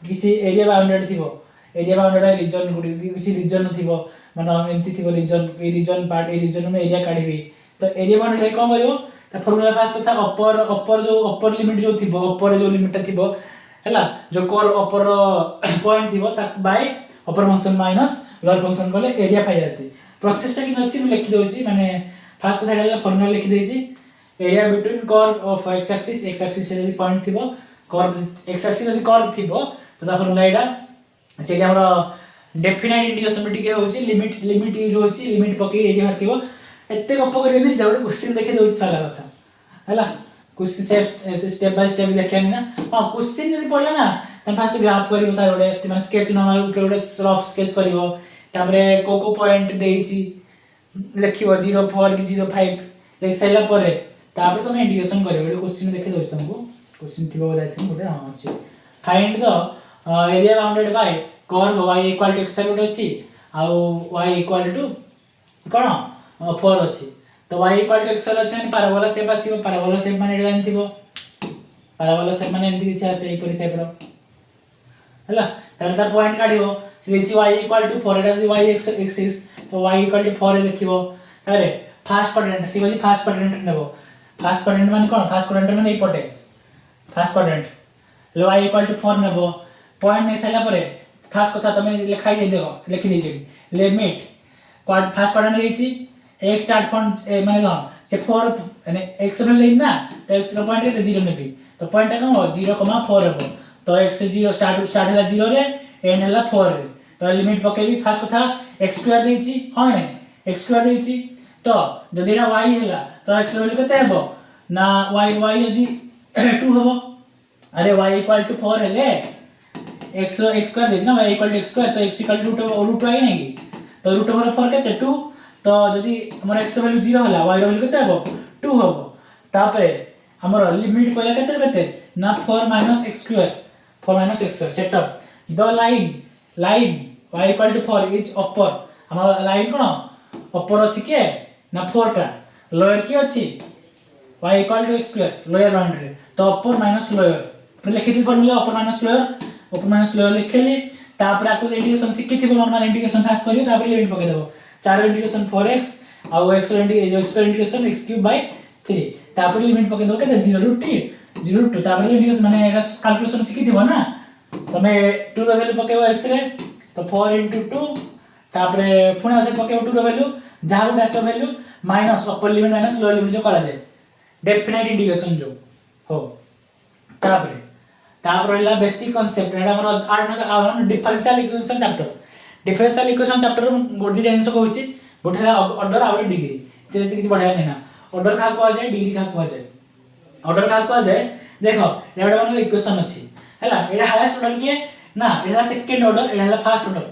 किछि एरिया बाउंडेड थिबो एरिया बाउंडेड रीजन गुडी किछि रीजन थिबो माने एमति थिबो रीजन ए रीजन पार्ट ए रीजन में एरिया काढिबी तो एरिया बाउंडेड कोन करिवो ता फॉर्मूला फास्ट कथा अपर लिमिट जो थिबो अपर जो लिमिट थिबो हैला जो कर्व अपर पॉइंट थिबो ता बाय अपर फंक्शन माइनस लोअर फंक्शन कले एरिया पाई जाती प्रोसेस टा कि अछि मैं लिखि दोछि माने फास्ट कथा डाला फॉर्मूला लिखि देछि area between curve of x axis से पॉइंट थिबो कर्व x एक्सिस यदि कर्व थिबो तो ता फॉर्मूला एडा से हमरा डेफिनाइट इंडिकेशन टिके होछि लिमिट यूज होछि लिमिट पके एरिया हरकिबो एते गप करियनि से ଗୋଟେ क्वेश्चन देखि दोछि सारा कथा हैला क्वेश्चन स्टेप बाय स्टेप देखियानी ना हां क्वेश्चन यदि पढला ना त फास्ट ग्राफ करिवो ता ଗୋଟେ एस्टिमेट स्केच नॉर्मल ऊपर ଗୋଟେ रफ स्केच करिवो तापरे को पॉइंट देछि लिखिवो 04 कि 05 लेख सैला परे तापरे तुम इंडिकेशन करिवो ଗୋଟେ क्वेश्चन देखि दोछि तुमको क्वेश्चन थिबो बोला थिन ଗୋଟେ हां अछि find the area bounded by curve y equal to x रोड अछि आ y इक्वल टू कोन 4 अछि तो y इक्वल टू x अछि माने पैराबोला शेप आसीबो पैराबोला शेप माने जानि थिबो पैराबोला शेप माने एंति किछ आसे एपरि शेप रो हला तार पॉइंट काढिबो से y इक्वल टू 4 एटा y एक्सिस तो y इक्वल टू 4 देखिबो तारे फास्ट क्वाड्रेंट से कहली फास्ट क्वाड्रेंट नेबो फास्ट क्वाड्रेंट माने कोन फास्ट क्वाड्रेंट माने एपटे first quadrant y equal to 4 नेबो पॉइंट नै सैला परे फास्ट कथा तमे लिखाई जे देखो लिखि दै छी लिमिट फास्ट क्वाड्रेंट देछि x स्टार्ट पॉइंट माने कोन से 4 माने x रो लेन ना तो x रो पॉइंट के 0 नेबी तो पॉइंट का 0,4 हेबो तो x 0 स्टार्ट हला 0 रे एंड हला 4 रे तो लिमिट पकेबी फास्ट कथा x स्क्वायर देछि हां नै x स्क्वायर देछि तो जदि एटा y हला तो x रो वैल्यू केते हेबो ना y यदि 2 हेबो अरे y इक्वल टू 4 हेले x स्क्वायर देछि ना y equal to x square तो x equal to root y नै तो रूट ओवर 4 केते 2 तो जदि हमर x वैल्यू 0 हला y वैल्यू केते हेबो 2 हेबो तापरे हमर लिमिट पयला केते ना 4 - x square 4 - x square setup the line y equal to 4 is upper हमर लाइन कोन अपर अछि के ना 4 टा लोअर की अछि y equal to x square lower boundary तो अपर माइनस लोअर फिर लिखिथि फॉर्मूला अपर माइनस लोअर लिखली तापर आकु इंडिकेशन सिखिथिबो नॉर्मल इंडिकेशन फास्ट करियो तापर लिमिट पके देबो 4 इंडिकेशन 4x आ x इंडिकेशन x³ 3 तापर लिमिट पके देबो केते 0 * t 0 * 2 तापर इंडिकेशन माने कैलकुलेशन सिखिथिबो ना तमे 2 रो वैल्यू पकेबो x रे तो 4 * 2 तापर पुणे अधे पकेबो 2 रो वैल्यू जहां डैश रो value minus upper limit minus lower limit जो करा जाय डेफिनेट इंडिकेशन जो हो तापर रहला बेसिक कांसेप्ट एटा हमर डिफरेंशियल इक्वेशन चैप्टर गोडी टेंस कहूची गोठेला ऑर्डर आउट डिग्री ते किछ बढ़िया नै ना ऑर्डर का को जाय डिग्री का को जाय ऑर्डर का को जाय देखो एटा हमर इक्वेशन अछि हैला एटा हाईएस्ट ऑर्डर के ना एटा सेकंड ऑर्डर एटा फर्स्ट ऑर्डर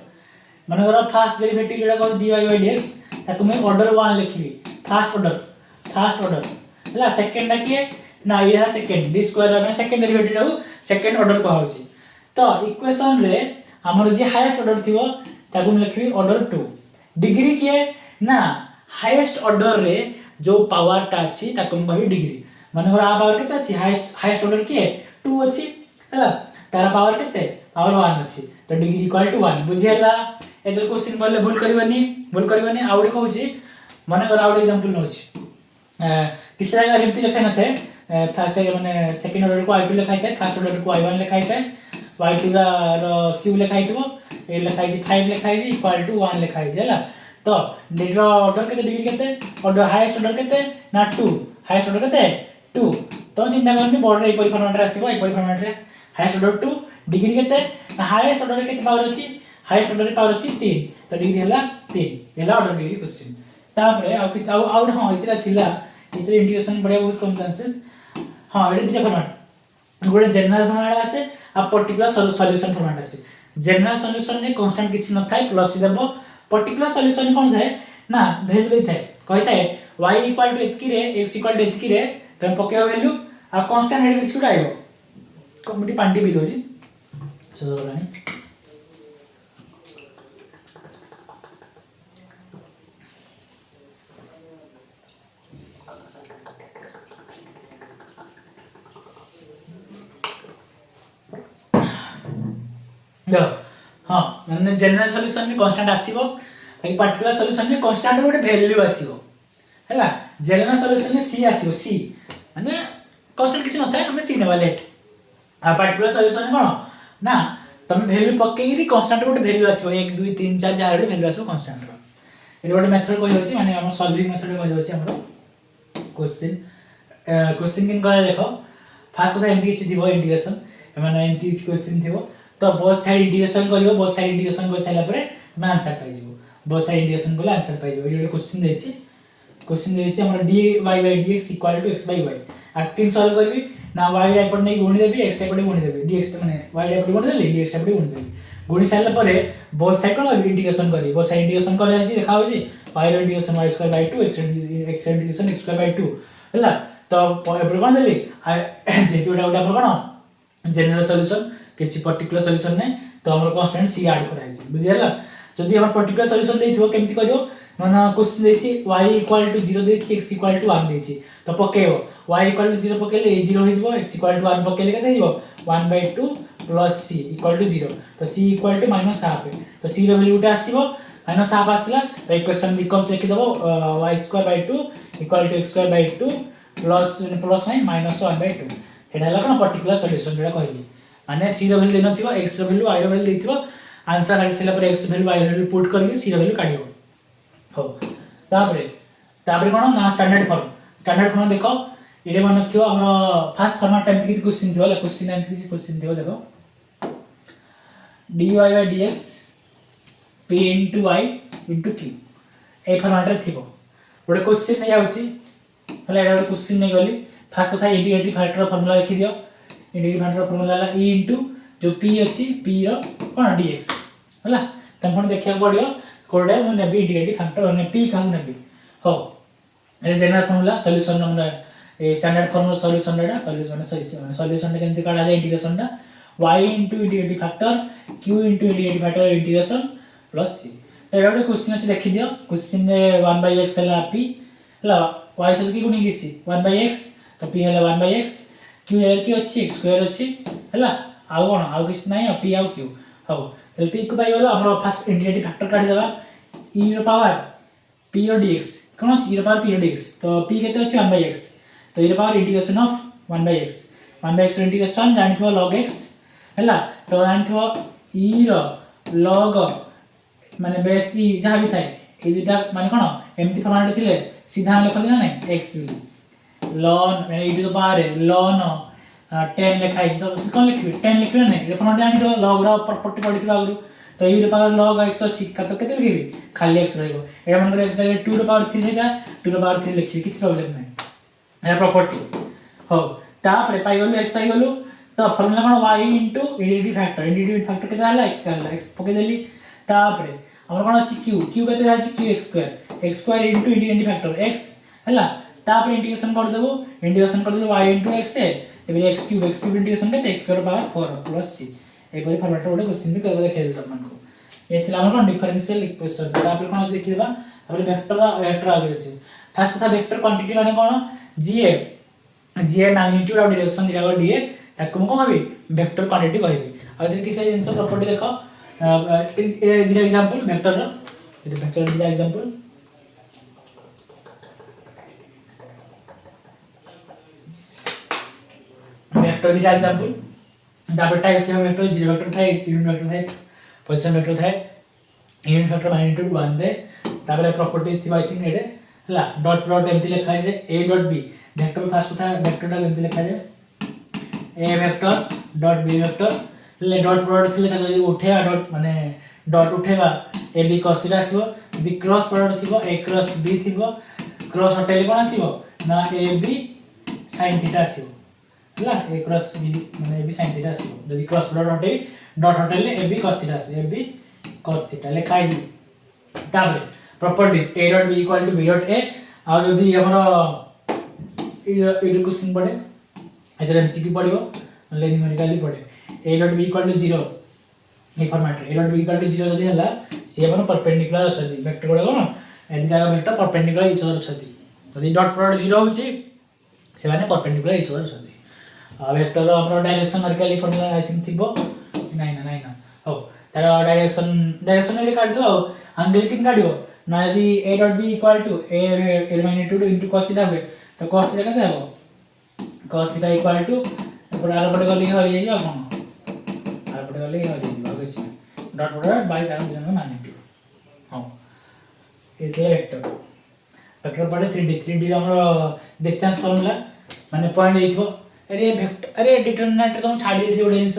माने अगर फर्स्ट डेरिवेटिव जेटा को dy/dx ता तुमे ऑर्डर 1 लिखबी फर्स्ट ऑर्डर हैला सेकंड टा के ना ये सेकंड d स्क्वायर माने सेकंड डेरिवेटिव रहू सेकंड ऑर्डर को होची तो इक्वेशन रे हमर जे हाईएस्ट ऑर्डर थिबो ताकू हम लिखबी ऑर्डर 2 डिग्री के ना हाईएस्ट ऑर्डर रे जो पावर टा अछि ताकू हम कहबी डिग्री माने आ पावर केते अछि हाईएस्ट ऑर्डर के 2 अछि हैला तारा पावर केते पावर 1 अछि तो डिग्री इक्वल टू 1 बुझेला एतर क्वेश्चन बोलले भूल करबनी आउडे कहूची माने कर आउडे एग्जांपल नोची तीसरा जगह लिखते लिखा न थे फर्स्ट माने सेकंड ऑर्डर को i2 लिखाई थे फर्स्ट ऑर्डर को i1 लिखाई थे y2 रा क्यूब लिखाई थबो ए लिखाई छी 5 लिखाई छी इक्वल टू 1 लिखाई छी हैला तो डिग्री ऑर्डर केते डिग्री केते ऑर्डर हाईएस्ट ऑर्डर केते ना 2 हाईएस्ट ऑर्डर केते 2 तो चिंता करनी बॉर्डर ए फॉर्मेट रे आसीबो ए फॉर्मेट रे हाईएस्ट ऑर्डर 2 डिग्री केते हाईएस्ट ऑर्डर रे केते पावर अछि हाईएस्ट ऑर्डर रे पावर अछि 3 तो डिग्री हला 3 हला ऑर्डर डिग्री क्वेश्चन तापरे आ कि आउट हां इतरा थिला इतरे इंडिकेशन बढ़िया बहुत कम चांसेस हां एटा दिटा फॉर्मेट गोटे जनरल फॉर्मेट आसे आ पर्टिकुलर सॉल्यूशन फॉर्मेट आसे जनरल सॉल्यूशन रे कांस्टेंट किछ न थाय प्लस देबो पर्टिकुलर सॉल्यूशन कोन थाय ना वैल्यू दे थाय कहि थाय y इक्वल टू एतकी रे x इक्वल टू एतकी रे तम पकेबो वैल्यू आ कांस्टेंट हेड किछ आइबो कमिटी पांडी पी दोजी चलो रानी हां माने जनरल सॉल्यूशन में कांस्टेंट आसीबो ए पर्टिकुलर सॉल्यूशन में कांस्टेंट गोटे वैल्यू आसीबो हैला जेरेना सॉल्यूशन में सी आसीबो सी माने कांस्टेंट किछ न थाए हम सी नेबा लेट आ पार्टिकुलर सॉल्यूशन कोन ना तमे वैल्यू पक्केगी कांस्टेंट गोटे वैल्यू आसीबो 1 2 3 4 जार गोटे वैल्यू आसीबो कांस्टेंट रो ए गोटे मेथड कहि होछि माने हम सॉल्विंग मेथड कहि होछि हमरो क्वेश्चन किन करा देखो फास्ट কথা एमती किछि दिबो इंटीग्रेशन माने एमती क्वेश्चन थिबो तो बोथ साइड इंटीग्रेशन करियो बोथ साइड इंटीग्रेशन कर साइला परे हम आंसर पाइ जिवो बोथ साइड इंटीग्रेशन करले आंसर पाइ जिवो ये क्वेश्चन देछि हमर dy by dx equal to x by y acting solve करबी ना y एपट नै गुणी देबी x एपट गुणी देबी dx माने y एपट गुणी देली dx एपट गुणी देबी गुणी साइला परे बोथ साइड कोन इंटीग्रेशन करी बोथ साइड इंटीग्रेशन करे आछि देखा होछि y रो integration y square by 2 x integration x square by 2 हला तो एपट कोन देली जेतु एटा अपन कोन जनरल सॉल्यूशन किछि पर्टिकुलर सॉल्यूशन नै तो हमर कांस्टेंट c ऐड करा आछि बुझियला जदि हमर पर्टिकुलर सॉल्यूशन देइथिबो केमति करियो माने क्वेश्चन देछि y इक्वल टू 0 देछि x इक्वल टू 1 देछि तो पकेबो y इक्वल टू 0 पकेले a 0 हो जिवो x इक्वल टू 1 पकेले केते जिवो 1/2 प्लस c इक्वल टू 0 तो c इक्वल टू -हाफ तो c रो वैल्यू उटा आसीबो -हाफ आसीला तो इक्वेशन बिकम्स लिखि दबो y square by 2 equal to x square by 2 plus नै -1/2 हेडा हला कोन पर्टिकुलर सॉल्यूशन जेडा कहली माने c रो वैल्यू देनथिबो x रो वैल्यू y रो वैल्यू देथिबो आंसर काढि सेला पर x value y value put करके c रो वैल्यू काढिबो हो तापरे कोन ना स्टैंडर्ड फॉर्म देखो इरे मन रखियो हमर फर्स्ट फॉर्मेट टाइप की क्वेश्चन थियो क्वेश्चन थियो देखो dy by dx p into y into q A format रे थियो गोटे क्वेश्चन नै आउची हला एटा गोटे क्वेश्चन नै गली फर्स्ट कथा इंटीग्रेटिव फैक्टर फार्मूला लिखि दियो इंटीग्रेटिव फैक्टर फार्मूला ला e into जो p अछि p रो कोन dx हला तम फण देखिया पड़ियो कोडे मु नेबी इंटीग्रेटिव फैक्टर ने p काहू नेबी हो ए जनरल फार्मूला सॉल्यूशन हमरा a standard formula solution Reda solution ने केनते काढा जाय इंटीग्रेशन दा y into integrative factor q into integrative factor integration plus c तो एटा क्वेश्चन अछि देखि दियो क्वेश्चन रे 1/x हला p हला y से की गुणी किछि 1/x तो p हला 1/x q एल की अछि x स्क्वायर अछि हला आउ कोन आउ किछ नै p आउ q हो तो p को पाई गलो हमरा फर्स्ट इंटीग्रेटिव फैक्टर काढि देबा e रो पावर p रो dx कोन e रो पावर p रो dx तो p केते अछि 1/x तो e रो पावर इंटीग्रेशन ऑफ 1/x रो इंटीग्रेशन जानिथो log x हला तो जानिथो e रो log माने बेस e जहा भी थाए ए दुटा माने कोन एमती फॉर्मेट थिले सीधा लिखल ना नै x ln माने e to the power ln 10 लिखाइ छ तो कोन लिखबे 10 लिखबे नै रे फॉर्मेट जानिथो log रो प्रॉपर्टी पढिथिबा आगु तो e रो पावर log x अछि कत केते लिखबे खाली x रहइबो एटा मन करे x जागे 2 रो पावर 3 था 2 रो पावर 3 लिखबे किछ प्रॉब्लम नै एटा प्रॉपर्टी हो तापरे पाई गलो x पाई गलो तो फार्मूला कोन y इंटीग्रेटिव फैक्टर केते हला x करला x पके देली तापरे हमर कोन अछि q केते अछि q x square integrative factor x हला तापरे इंटीग्रेशन कर देबो y x है तबे x क्यूब इंटीग्रेशन केते x square power 4 plus c ए परि फॉर्मेट रे क्वेश्चन भी करबा देखे देत मन को ए थिला हमर कोन डिफरेंशियल इक्वेशन तापरे कोन अछि देखिबा तापरे वेक्टर आगे अछि फर्स्ट कथा वेक्टर क्वांटिटी माने कोन जीए मैग्नीट्यूड और डायरेक्शन दिला गो डीए ताको म कहबी वेक्टर क्वांटिटी कहबी आ जे किसे जिंस प्रॉपर्टी देखो ए दिला एग्जांपल वेक्टर रो ए वेक्टर दिला एग्जांपल वेक्टर दिला एग्जांपल डाबल टाइप से वेक्टर जीरो वेक्टर था यूनिट वेक्टर था पोजीशन वेक्टर था यूनिट वेक्टर मैग्नीट्यूड 1 दे ताबरे प्रॉपर्टीज थी आई थिंक एडे हला डॉट डॉट एमती लिखा जे a dot b vector first था वेक्टर डॉट एमती लिखा जे a vector dot b vector ले डॉट प्रोडक्ट थिले का उठेवा डॉट माने dot उठेवा a b cos theta आसीबो b क्रॉस प्रोडक्ट थिबो a क्रॉस b थिबो क्रॉस हटेले कोन आसीबो ना a b sin थीटा आसीबो हला a क्रॉस b माने a b sin थीटा आसीबो जदी क्रॉस प्रोडक्ट हटे डॉट हटेले a b cos थीटा आसी a b cos थीटा लेखा आइजी ताबरे properties a dot b equal to b dot a आ जदी हमरो ए क्वेश्चन पड़े इधर एमसीक्यू पड़िबो ले न्यूमेरिकली पड़े a dot b equal to 0 ए फॉर्मेट रे a dot b equal to 0 जदी हला से हमरो परपेंडिकुलर अछदी वेक्टर गुडा कोन ए दिटा वेक्टर परपेंडिकुलर इच अदर अछदी जदी डॉट प्रोडक्ट 0 होची से माने परपेंडिकुलर इच अदर अछदी आ वेक्टर रो हमरो direction numerically formula I think थिबो नाइ ना हो तार डायरेक्शन रे काट दो एंगल किन काटिबो ना यदि a dot b equal to a l magnitude into cos theta हुए तो cos थीटा केते हबो cos थीटा इक्वल टू एपटे आर पटे गली हो जाई आ कोन आर पटे गली हो जाई आ किछ डॉट प्रोडक्ट बाय तार दोनों मैग्नीट्यूड हां ये वेक्टर वेक्टर पड़े 3D हमर डिस्टेंस फार्मूला माने पॉइंट देइथो अरे वेक्टर अरे डिटरमिनेंट तुम छाडी देथि ओडे जिंस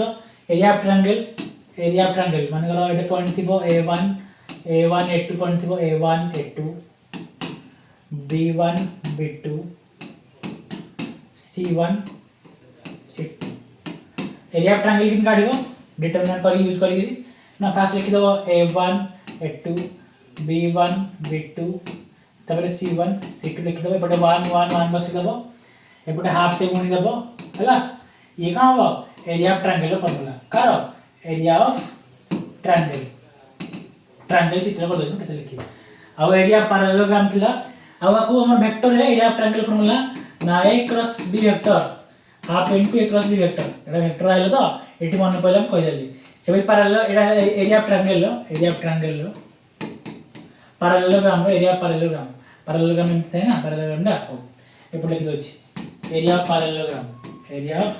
एरिया ऑफ ट्रायंगल माने गलो एटे पॉइंट थिबो a1 a2 पॉइंट थिबो a1 a2 b1 b2 c1 c2 area of triangle किन काढिबो डिटरमिनेंट पर यूज करी ना फास्ट लिखि दो a1 a2 b1 b2 तबरे c1 c2 लिखि दो एपटे 1 1 1 बस दबो एपटे हाफ टे गुणी दबो हला ये का हो एरिया ऑफ ट्रायंगल फार्मूला करो एरिया ऑफ ट्रायंगल चित्र को देखो केते लिखि आ एरिया पैरेललोग्राम थिला आ को हमर वेक्टर है एरिया ऑफ ट्रायंगल फार्मूला ना a cross b vector half into a cross b vector Etah vector आइलो तो एटी मन पहिले हम कहि देली से पैरेलल एटा area of triangle parallelogram parallelogram एमते है ना पैरेललोग्राम डा एपटे लिखि दोछि area of parallelogram area of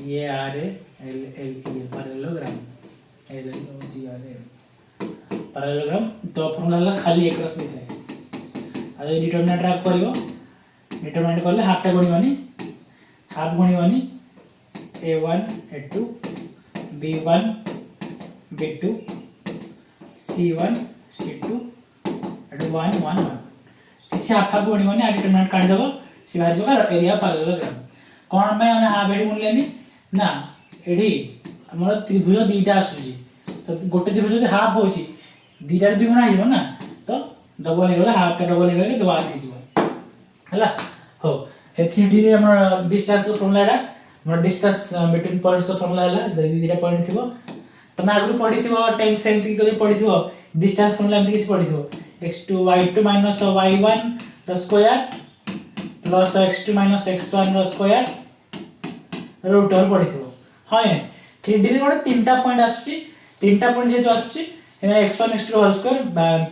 ये R L L E parallelogram L L O G R A parallelogram तो फार्मूला खाली एक क्रॉस लिखे आ डिटरमिनेंट रख करिवो डिटरमिनेंट करले हाफ टा गुणिवानी half गुणिवानी a1 a2 b1 b2 c1 c2 एटू 1 1 1 किछि हाफ गुणिवानी आ डिटरमिनेंट काढि देबो सी बाहर जो एरिया पैरेललोग्राम कोन में हम हाफ एडी गुणलेनी ना एडी हमर त्रिभुज दुईटा आसुची तो गोटे त्रिभुज जदी हाफ होची दुईटा दुई गुणा हिबो ना तो डबल हे गला हाफ का डबल हे गले तो 1 हे जिवो हला हो हे 3D रे हमर डिस्टेंस फार्मूला एटा हमर डिस्टेंस बिटवीन पॉइंट्स फार्मूला हला जदी दुईटा पॉइंट थिबो तमे आगु पढी थिबो 10th 10th की गले पढी थिबो डिस्टेंस फार्मूला एमति किछ पढी थिबो x2 y2 minus y1 the square plus x2 minus x1 the square root और पढी थिबो हां 3D रे गोटे तीनटा पॉइंट आसुची तीनटा पॉइंट जे तो आसुची x1 x2 whole square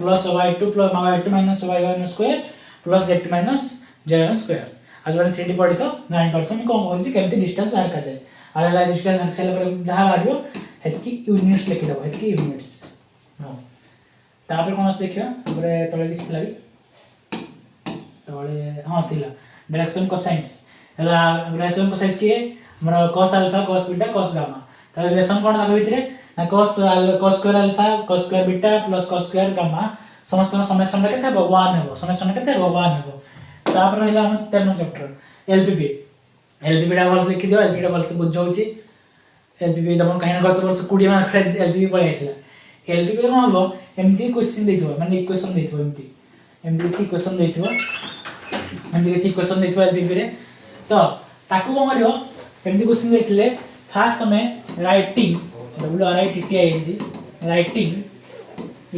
plus y2 minus y1 square plus z2 minus z1 square आज वाले 3D पढी तो जानि परतो मी कोन होछि केमति डिस्टेंस आर का जाय आला डिस्टेंस एक्सेल पर जहा बारियो हेतकी यूनिट्स लिखि दबो हेतकी यूनिट्स हां तापर कोनस देखियो हमरे तळे किछ लागि तळे हां थिला डायरेक्शन कोसाइंस हला डायरेक्शन कोसाइंस के हमरा cos alpha cos beta cos gamma त रिलेशन कोन लाग भितरे ना cos square alpha cos square beta plus cos square gamma समस्त समेशन केते हो 1 हो समेशन केते हो 1 हो तापर रहला हम 13 चैप्टर एलपीपी डा वर्ष लिखि दियो एलपीपी डा वर्ष बुझौची एलपीपी दमन कहिना गत वर्ष 20 मार्क एलपीपी पळै आइथिला एलपीपी कोन हबो एमती क्वेश्चन देथिबो माने इक्वेशन देथिबो एमती किछि इक्वेशन देथिबो एलपीपी रे तो ताकू कोन करियो एमती क्वेश्चन देखले फास्ट हमें writing W R I T T I N G writing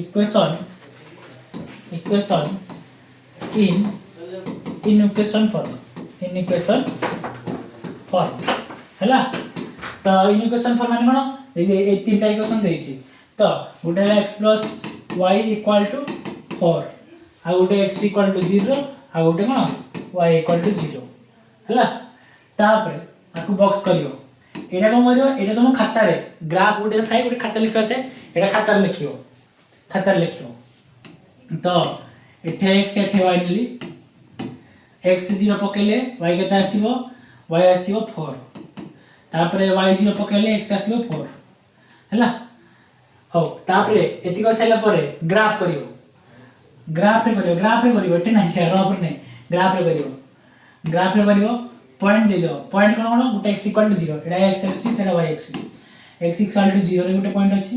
equation in equation form हैला तो इन इक्वेशन फॉर्म माने कोन ए तीनटा इक्वेशन देछि तो गुटे x + y = 4 आ गुटे x = 0 आ गुटे कोन y = 0 हैला तापर आकु बॉक्स करियो एटा कोन करियो एटा तुम खाता रे ग्राफ गुटे थाई गुटे खाता लिखते एटा खाता लिखियो तो एठे x एठे y नेली x 0 पकेले y केते आसीबो y आसीबो 4 तापरे y 0 पकेले x आसीबो 4 हैला हो तापरे एति कर साइला परे ग्राफ रे करियो एठे नाही थे रो पर नै ग्राफ रे करियो पॉइंट दे दो पॉइंट कोन गुटे x = 0 एटा x एक्सिस एटा y एक्सिस x = 0 रे गुटे पॉइंट अछि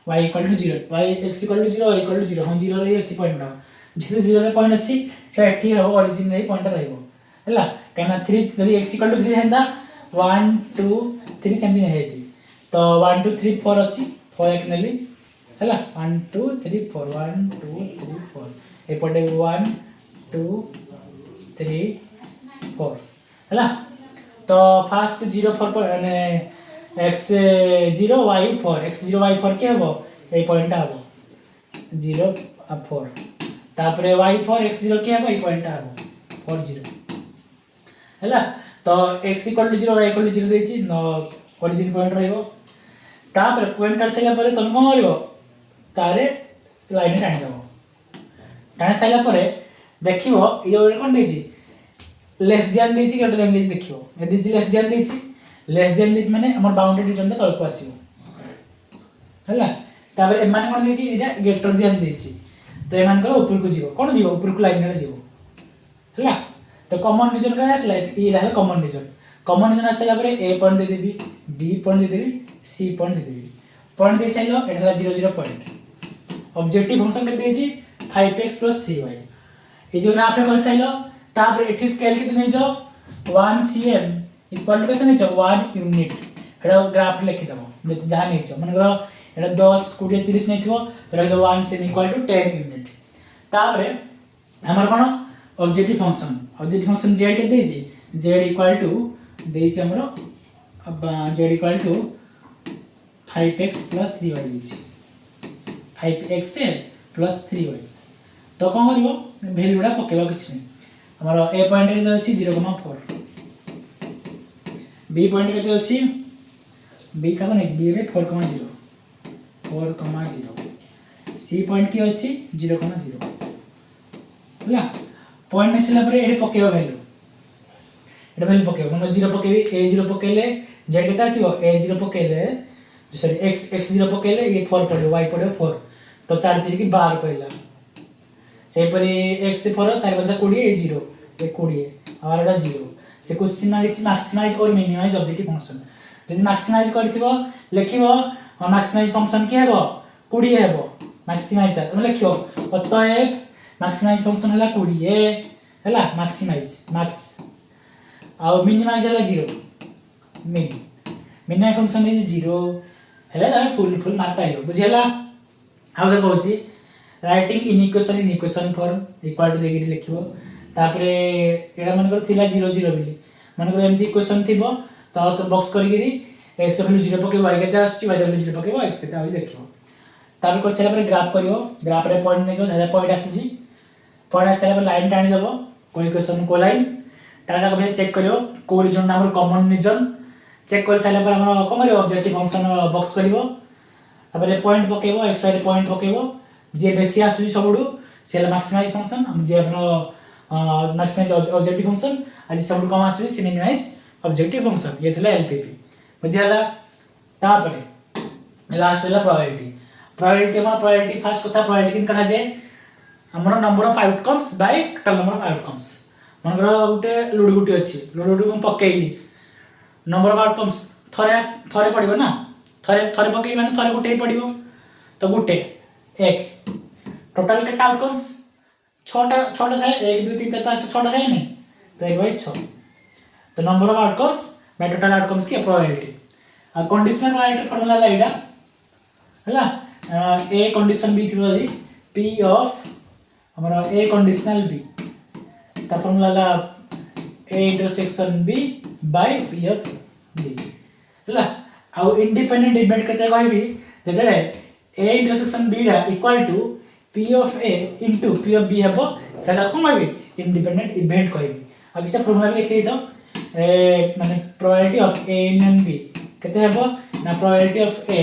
y = 0 y x = 0 y = 0 हम 0 रे अछि पॉइंट ना जेते 0 रे पॉइंट अछि तो एठी हो ओरिजिन रे पॉइंट रहइबो हैला काना 3 जदी x = 3 हेंदा 1 2 3 सेमति नै हेती तो 1 2 3 4 अछि 4 एक नेली हैला 1 2 3 4 1 2 3 4 एपटे 1 2 3 4 हैला तो फास्ट 0 4 पर माने x 0 y 4 x 0 y 4 के हबो ए पॉइंट हबो 0 अब 4 तापर y4 x0 के है पॉइंट आ 4 0 हैला तो x = 0 y = 0 देछि न ओरिजिन पॉइंट रहइबो तापर पॉइंट काट सला परे तुम कोन करिवो तारे लाइन टाणी दबो टाणी सला परे देखिवो ये कोन देछि लेस देन देछि केटा देन देछि देखिवो यदि लेस देन देछि माने हमर बाउंड्री रीजन तल को आसीबो हैला तापर ए माने कोन देछि इटा ग्रेटर देन देछि तो ए मान कर ऊपर को जीवो कोन जीवो ऊपर को लाइन रे जीवो हैला तो कॉमन रीजन का आसला ई रहला कॉमन रीजन आसला परे ए पॉइंट दे देबी बी पॉइंट दे देबी सी पॉइंट दे देबी पॉइंट दे साइलो एटा 0 0 पॉइंट ऑब्जेक्टिव फंक्शन के देछि 5x + 3y ए जो ग्राफ पे कर साइलो तापर एठी स्केल कितने नै जाओ 1 cm इक्वल टू कितने जाओ 1 यूनिट एटा ग्राफ लिखि दबो जे जहां नै जाओ माने एटा 10 20 30 नै थिबो तो रख दो 1 cm इक्वल टू 10 यूनिट तापर हमर कोन ऑब्जेक्टिव फंक्शन z के देछि z इक्वल टू देछि हमरो अब z equal to 5x + 3y देछि 5x + 3y तो कोन करिवो वैल्यूडा पकेबा किछ नै हमर a पॉइंट के अछि 0,4 b पॉइंट के अछि b का कोन b रे 4,0 c पॉइंट के अछि 0,0 होला पॉइंट नसिला परे एठी पकेबा वैल्यू पकेबा मतलब 0 पकेबी a0 पकेले z केता आसीबो a0 पकेले sorry x0 पकेले ये 4 पड़ियो y पड़ियो 4 तो 4 3 की 12 पइला से परी x से 4 4 5 20 a0 ये 20 और एटा 0 से क्वेश्चन में इज मैक्सिमाइज और मिनिमाइज ऑब्जेक्टिव फंक्शन जदि मैक्सिमाइज करथिबो लेखिबो मैक्सिमाइज फंक्शन के हेबो 20 हेबो मैक्सिमाइज ता हम लेखियो अतएव मैक्सिमाइज फंक्शन हला 20 हला मैक्सिमाइज मैक्स और मिनिमाइज हला 0 मिनिमाइज फंक्शन इज 0 हला तमे फुल मार्क पाइलो बुझियला आउ से कहूची writing in equation form equal to देगिरी लिखिबो तापरे एडा मन कर थिला 0 0 बिली मन कर एमती इक्वेशन थिबो तो बॉक्स करिगिरी x वैल्यू 0 पके y केते आछि y वैल्यू 0 पके x केते आछि देखिबो तापर कर सेला पर ग्राफ करियो ग्राफ रे पॉइंट नै जो ज्यादा पॉइंट आछि पॉइंट आसे पर लाइन टाणी दबो कोई इक्वेशन को लाइन टाटा को चेक करियो को रीजन नाम कॉमन रीजन चेक कर साइला पर हम कोन करियो ऑब्जेक्टिव फंक्शन बॉक्स करियो तापर पॉइंट पकेबो x y रे पॉइंट पकेबो जे बेसी आसुची सबडू सेला मैक्सिमाइज फंक्शन हम जे अपन मैक्सिमाइज ऑब्जेक्टिव फंक्शन आज सबडू कम आसुची से मिनिमाइज ऑब्जेक्टिव फंक्शन ये थिला एलपीपी बुझियाला तापर लास्ट वाला प्रोबेबिलिटी फर्स्ट कथा प्रोबेबिलिटी किन करा जाय हमर number of outcomes by total number of outcomes मनकर गुटे लुडगुटी अछि लुडगुटी हम पकेइली नंबर ऑफ आउटकम्स थरे पडिबो ना थरे पकेइ माने थरे गुटे ही पडिबो तो गुटे एक टोटल केटा आउटकम्स छोटा थाए 1 2 3 4 5 छोटा थाए नहीं तो 1/6 तो number of outcomes by total outcomes की प्रोबेबिलिटी आ कंडीशनल प्रोबेबिलिटी फार्मूला लाइडा हला ए कंडीशन बी थिबो दी p ऑफ हमरा ए कंडीशनल बी ता फार्मूला ला a intersection b by p of b हला आ इंडिपेंडेंट डिपेंड केते कहबी जेते a इंटरसेक्शन b रा equal to p of a into p of b हेबो एटा कोन कहबी इंडिपेंडेंट इवेंट कहबी आ किसे फार्मूला भी लिखि दो ए माने probability of a in b केते हेबो ना probability of a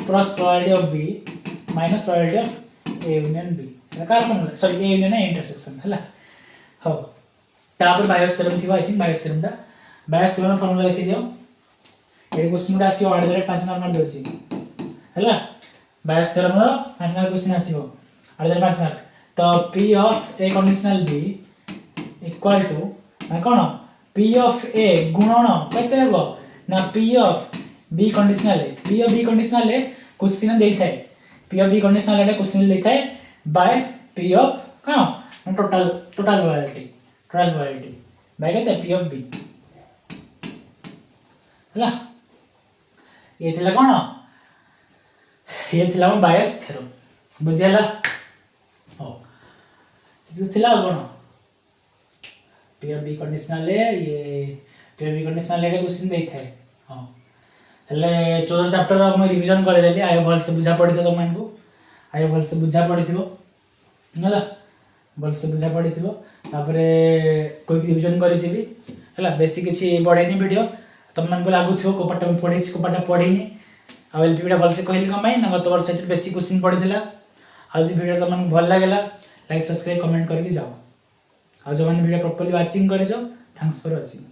plus probability of b minus probability of a union b एटा का formula sorry a union intersection हला हो तापर बायोस थ्योरम थिबा I think BIOS theorem formula लिखि दियो ए क्वेश्चन गुडा आसी ऑर्डर रे 5 नंबर दोछि हला बायोस थ्योरम रो 5 नंबर क्वेश्चन आसीबो ऑर्डर 5 मार्क तो p of a conditional b equal to माने कोन p ऑफ a गुणन केते हेबो ना p of b conditional a question देई थाए p of b conditional A question देई थाए बाय p ऑफ कोन टोटल प्रोबेबिलिटी बाय केते p ऑफ b हला ये थिला कोन ये थिला बायस थ्योरम बुझियला हो ये थिला कोन p ऑफ b कंडीशनल ए ये p of b conditional A question देई थाए हां हले 14 चैप्टर हम रिवीजन करे देली आयो भल से बुझा पड़ितो तुम मानकू आयो भल से बुझा पड़िथिबो ହେଲା भलसे बुझा पड़ी तापर क्विक रिविजन करी है बेसी किसी बढ़ेनी वीडियो तुम मन को लगुव कोपाटा पढ़ी कोपाटा पढ़ीनी आउ एलपीटा भलसे कहली कमाई ना गत वर्ष बेसी क्वेश्चन पड़ी आदि वीडियो तुमको भल लगे लाइक सब्सक्राइब कमेंट करके जाओ आ जो मैंने वीडियो प्रॉपर्ली वाचिंग कर थैंक्स फॉर वाचिंग।